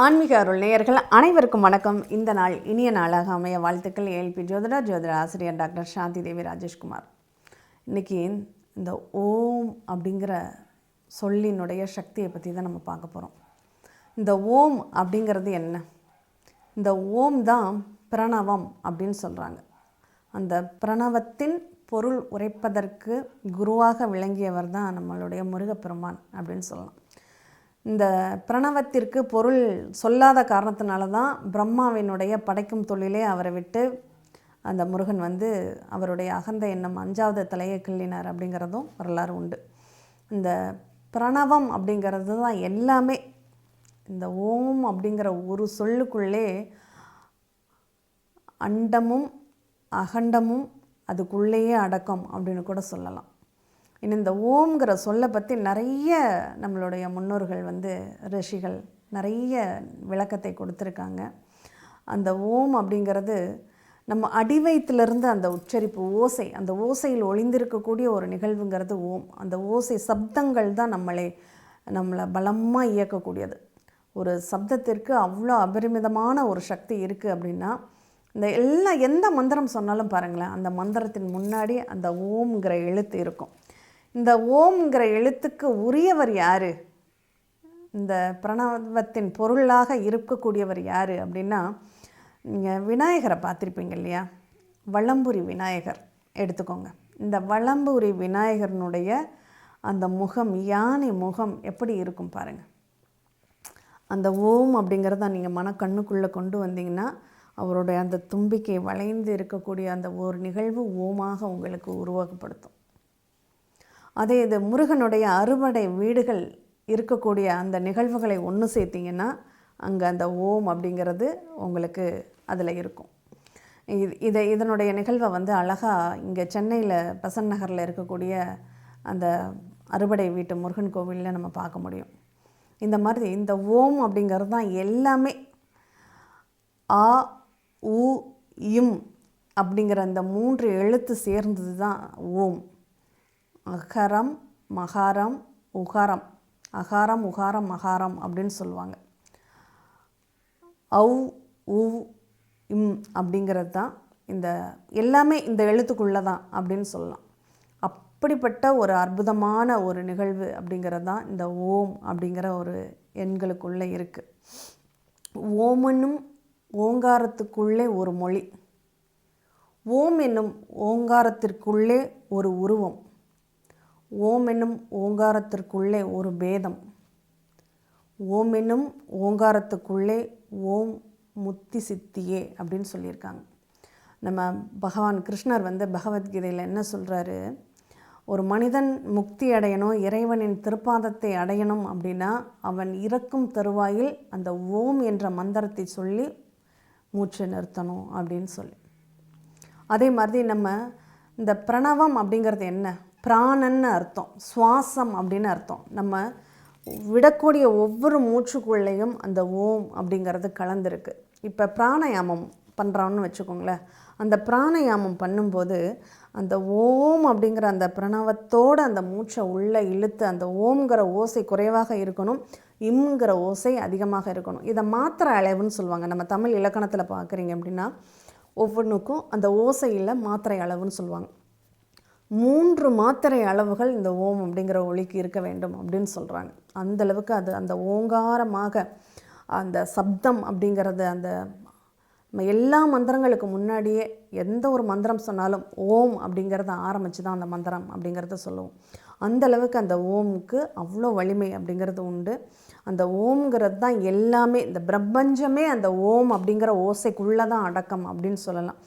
ஆன்மீக அருள் நேயர்கள் அனைவருக்கும் வணக்கம். இந்த நாள் இனிய நாளாக அமைய வாழ்த்துக்கள். ஏஎல்பி ஜோதிட ஆசிரியர் டாக்டர் சாந்தி தேவி ராஜேஷ்குமார். இன்றைக்கி இந்த ஓம் அப்படிங்கிற சொல்லினுடைய சக்தியை பற்றி தான் நம்ம பார்க்க போகிறோம். இந்த ஓம் அப்படிங்கிறது என்ன? இந்த ஓம் தான் பிரணவம் அப்படின்னு சொல்கிறாங்க. அந்த பிரணவத்தின் பொருள் உரைப்பதற்கு குருவாக விளங்கியவர் தான் நம்மளுடைய முருகப்பெருமான் அப்படின்னு சொல்லலாம். இந்த பிரணவத்திற்கு பொருள் சொல்லாத காரணத்தினால தான் பிரம்மாவினுடைய படைக்கும் தொழிலே அவரை விட்டு அந்த முருகன் அவருடைய அகந்த எண்ணம் 5வது தலையை கிள்ளினார் அப்படிங்கிறதும் வரலாறு உண்டு. இந்த பிரணவம் அப்படிங்கிறது தான் எல்லாமே. இந்த ஓம் அப்படிங்கிற ஒரு சொல்லுக்குள்ளே அண்டமும் அகண்டமும் அதுக்குள்ளேயே அடக்கம் அப்படின்னு கூட சொல்லலாம். இன்னும் இந்த ஓம்ங்கிற சொல்லை பற்றி நிறைய நம்மளுடைய முன்னோர்கள் ரிஷிகள் நிறைய விளக்கத்தை கொடுத்துருக்காங்க. அந்த ஓம் அப்படிங்கிறது நம்ம அடிவயத்திலிருந்து அந்த உச்சரிப்பு ஓசை, அந்த ஓசையில் ஒளிந்திருக்கக்கூடிய ஒரு நிகழ்வுங்கிறது ஓம். அந்த ஓசை சப்தங்கள் தான் நம்மளை பலமாக இயக்கக்கூடியது. ஒரு சப்தத்திற்கு அவ்வளோ அபரிமிதமான ஒரு சக்தி இருக்குது அப்படின்னா, இந்த எந்த மந்திரம் சொன்னாலும் பாருங்களேன், அந்த மந்திரத்தின் முன்னாடி அந்த ஓம்ங்கிற எழுத்து இருக்கும். இந்த ஓம்ங்கிற எழுத்துக்கு உரியவர் யார்? இந்த பிரணவத்தின் பொருளாக இருக்கக்கூடியவர் யார் அப்படின்னா, நீங்கள் விநாயகரை பார்த்துருப்பீங்க இல்லையா? வலம்புரி விநாயகர் எடுத்துக்கோங்க. இந்த வலம்புரி விநாயகர்னுடைய அந்த முகம், யானை முகம் எப்படி இருக்கும் பாருங்கள். அந்த ஓம் அப்படிங்கிறத நீங்கள் மனக்கண்ணுக்குள்ளே கொண்டு வந்தீங்கன்னா, அவருடைய அந்த தும்பிக்கை வளைந்து இருக்கக்கூடிய அந்த ஒரு நிகழ்வு ஓமாக உங்களுக்கு உருவாக்கப்படுத்தும். அதே இது முருகனுடைய அறுபடை வீடுகள் இருக்கக்கூடிய அந்த நிகழ்வுகளை ஒன்று சேர்த்திங்கன்னா அங்கே அந்த ஓம் அப்படிங்கிறது உங்களுக்கு அதில் இருக்கும். இதனுடைய நிகழ்வை அழகாக இங்கே சென்னையில் பெசன்ட் நகரில் இருக்கக்கூடிய அந்த அறுபடை வீட்டு முருகன் கோவிலில் நம்ம பார்க்க முடியும். இந்த மாதிரி இந்த ஓம் அப்படிங்கிறது தான் எல்லாமே. ஆ உ இம் அப்படிங்கிற அந்த 3 எழுத்து சேர்ந்தது தான் ஓம். அகரம் மகாரம் உகாரம், அகாரம் உகாரம் மகாரம் அப்படின்னு சொல்லுவாங்க. ஔ உ இம் அப்படிங்கிறது தான் இந்த எல்லாமே இந்த எழுத்துக்குள்ளே தான் அப்படின்னு சொல்லலாம். அப்படிப்பட்ட ஒரு அற்புதமான ஒரு நிகழ்வு அப்படிங்கிறது தான் இந்த ஓம் அப்படிங்கிற ஒரு எண்களுக்குள்ளே இருக்குது. ஓம் ஓங்காரத்துக்குள்ளே ஒரு மொழி, ஓம் என்னும் ஓங்காரத்திற்குள்ளே ஒரு உருவம், ஓம் என்னும் ஓங்காரத்திற்குள்ளே ஒரு பேதம், ஓம் என்னும் ஓங்காரத்துக்குள்ளே ஓம் முத்தி சித்தியே அப்படின்னு சொல்லியிருக்காங்க. நம்ம பகவான் கிருஷ்ணர் பகவத்கீதையில் என்ன சொல்கிறாரு? ஒரு மனிதன் முக்தி அடையணும், இறைவனின் திருப்பாதத்தை அடையணும் அப்படின்னா அவன் இறக்கும் தருவாயில் அந்த ஓம் என்ற மந்திரத்தை சொல்லி மூச்சு நிறுத்தணும் அப்படின்னு சொல்லி. அதே மாதிரி நம்ம இந்த பிரணவம் அப்படிங்கிறது என்ன? பிராணன்னு அர்த்தம், சுவாசம் அப்படின்னு அர்த்தம். நம்ம விடக்கூடிய ஒவ்வொரு மூச்சுக்குள்ளேயும் அந்த ஓம் அப்படிங்கிறது கலந்துருக்கு. இப்போ பிராணயாமம் பண்ணுறோன்னு வச்சுக்கோங்களேன். அந்த பிராணயாமம் பண்ணும்போது அந்த ஓம் அப்படிங்கிற அந்த பிரணவத்தோடு அந்த மூச்சை உள்ளே இழுத்து அந்த ஓம்ங்கிற ஓசை குறைவாக இருக்கணும், இம்ங்கிற ஓசை அதிகமாக இருக்கணும். இதை மாத்திரை அளவுன்னு சொல்லுவாங்க. நம்ம தமிழ் இலக்கணத்தில் பார்க்குறீங்க அப்படின்னா ஒவ்வொன்றுக்கும் அந்த ஓசையில் மாத்திரை அளவுன்னு சொல்லுவாங்க. 3 மாத்திரை அளவுகள் இந்த ஓம் அப்படிங்கிற ஒலிக்கு இருக்க வேண்டும் அப்படின்னு சொல்கிறாங்க. அந்தளவுக்கு அது அந்த ஓங்காரமாக அந்த சப்தம் அப்படிங்கிறது அந்த நம்ம எல்லா மந்திரங்களுக்கு முன்னாடியே எந்த ஒரு மந்திரம் சொன்னாலும் ஓம் அப்படிங்கிறத ஆரம்பித்து தான் அந்த மந்திரம் அப்படிங்கிறத சொல்லுவோம். அந்தளவுக்கு அந்த ஓமுக்கு அவ்வளோ வலிமை அப்படிங்கிறது உண்டு. அந்த ஓம்ங்கிறது தான் எல்லாமே. இந்த பிரபஞ்சமே அந்த ஓம் அப்படிங்கிற ஓசைக்குள்ளே தான் அடக்கம் அப்படின்னு சொல்லலாம்.